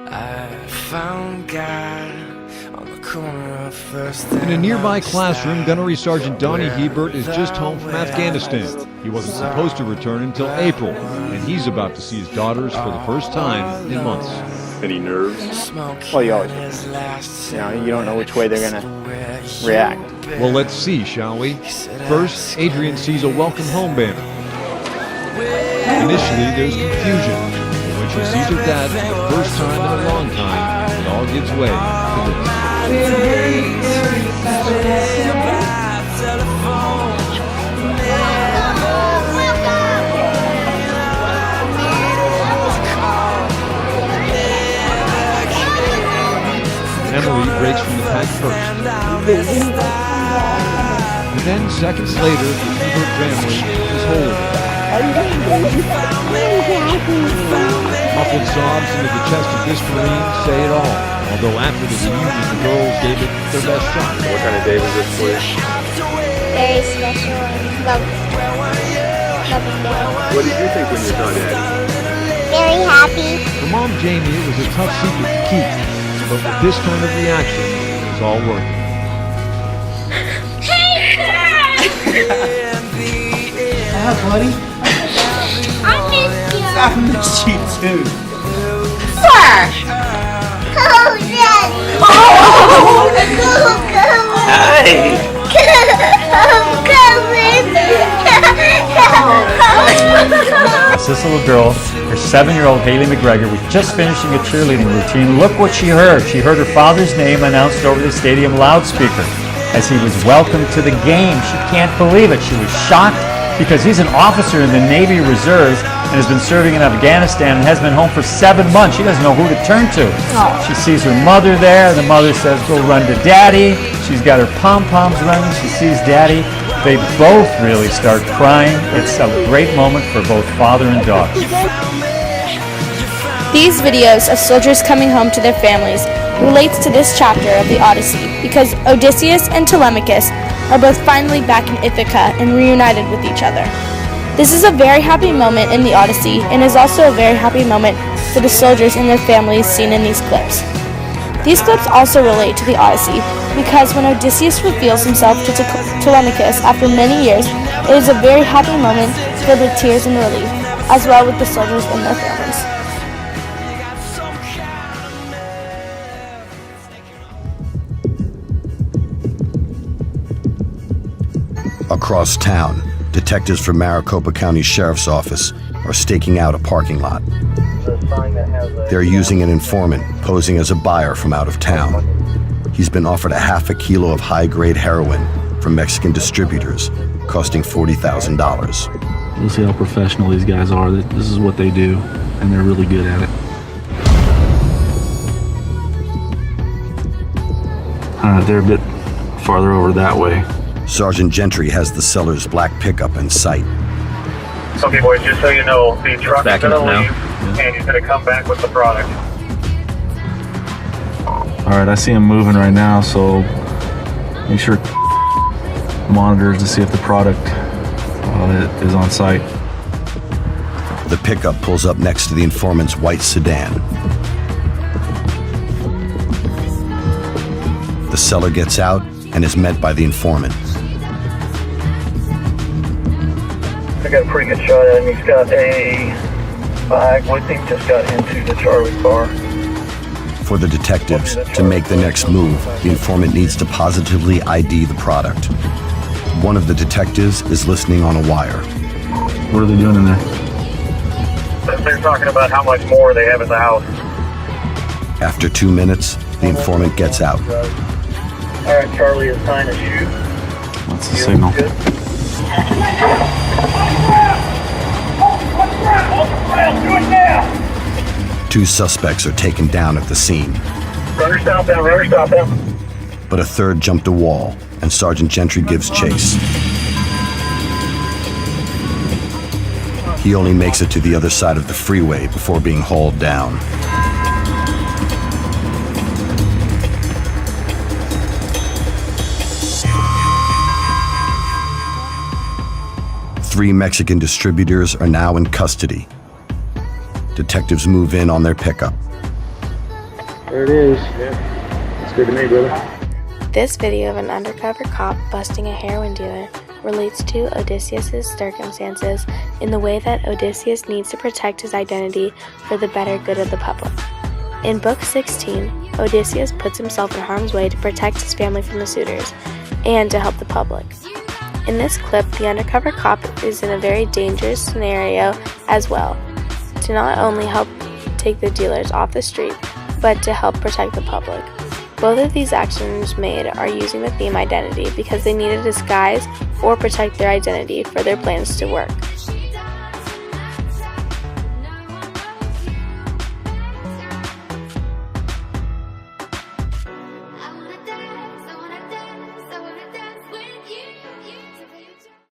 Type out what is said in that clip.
In a nearby classroom, Gunnery Sergeant Donnie Hebert is just home from Afghanistan. He wasn't supposed to return until April, and he's about to see his daughters for the first time in months. Any nerves? Well, you always do. You know, you don't know which way they're going to react. Well, let's see, shall we? First, Adrian sees a welcome home banner. Initially, there's confusion. When she sees her dad for the first time in a long time, it all gives way to this. Emily breaks from the pack first. And then seconds later, the Hebert family is holding. Muffled sobs into the chest of this Marine say it all. Although after the reunion, the girls gave it their best shot. What kind of day was this for you? Very special and loving day. What did you think when you saw Daddy? Very happy. For Mom Jamie, it was a tough secret to keep. But with this kind of reaction, it's all worth it. Hi, buddy. I miss you. I miss you too. Sir. Oh, Daddy. Oh, Hey. It's this little girl, her 7-year-old Haley McGregor, was just finishing a cheerleading routine. Look what she heard. She heard her father's name announced over the stadium loudspeaker as he was welcomed to the game. She can't believe it. She was shocked because he's an officer in the Navy Reserves and has been serving in Afghanistan and has been home for 7 months. She doesn't know who to turn to. She sees her mother there. The mother says, go run to Daddy. She's got her pom-poms running. She sees Daddy. They both really start crying. It's a great moment for both father and daughter. These videos of soldiers coming home to their families relates to this chapter of the Odyssey because Odysseus and Telemachus are both finally back in Ithaca and reunited with each other. This is a very happy moment in the Odyssey and is also a very happy moment for the soldiers and their families seen in these clips. These clips also relate to the Odyssey because when Odysseus reveals himself to Telemachus after many years, it is a very happy moment filled with tears and relief, as well with the soldiers and their families. Across town, detectives from Maricopa County Sheriff's Office are staking out a parking lot. They're using an informant posing as a buyer from out of town. He's been offered a half a kilo of high-grade heroin from Mexican distributors, costing $40,000. You'll see how professional these guys are. This is what they do, and they're really good at it. They're a bit farther over that way. Sergeant Gentry has the seller's black pickup in sight. Okay, boys, just so you know, the truck is going to leave, and he's going to come back with the product. All right, I see him moving right now, so make sure monitors to see if the product is on site. The pickup pulls up next to the informant's white sedan. The seller gets out and is met by the informant. I got a pretty good shot at him. He's got a bag with him, just got into the Charlie car. For the detectives to make the next move, the informant needs to positively ID the product. One of the detectives is listening on a wire. What are they doing in there? They're talking about how much more they have at the house. After 2 minutes, the informant gets out. All right, Charlie is trying to shoot. What's the signal? Two suspects are taken down at the scene. Runner stop them, runner stop them. But a third jumped a wall, and Sergeant Gentry gives chase. He only makes it to the other side of the freeway before being hauled down. Three Mexican distributors are now in custody. Detectives move in on their pickup. There it is. Yeah. It's good to me, brother. This video of an undercover cop busting a heroin dealer relates to Odysseus' circumstances in the way that Odysseus needs to protect his identity for the better good of the public. In Book 16, Odysseus puts himself in harm's way to protect his family from the suitors and to help the public. In this clip, the undercover cop is in a very dangerous scenario as well, to not only help take the dealers off the street, but to help protect the public. Both of these actions made are using the theme identity because they need to disguise or protect their identity for their plans to work.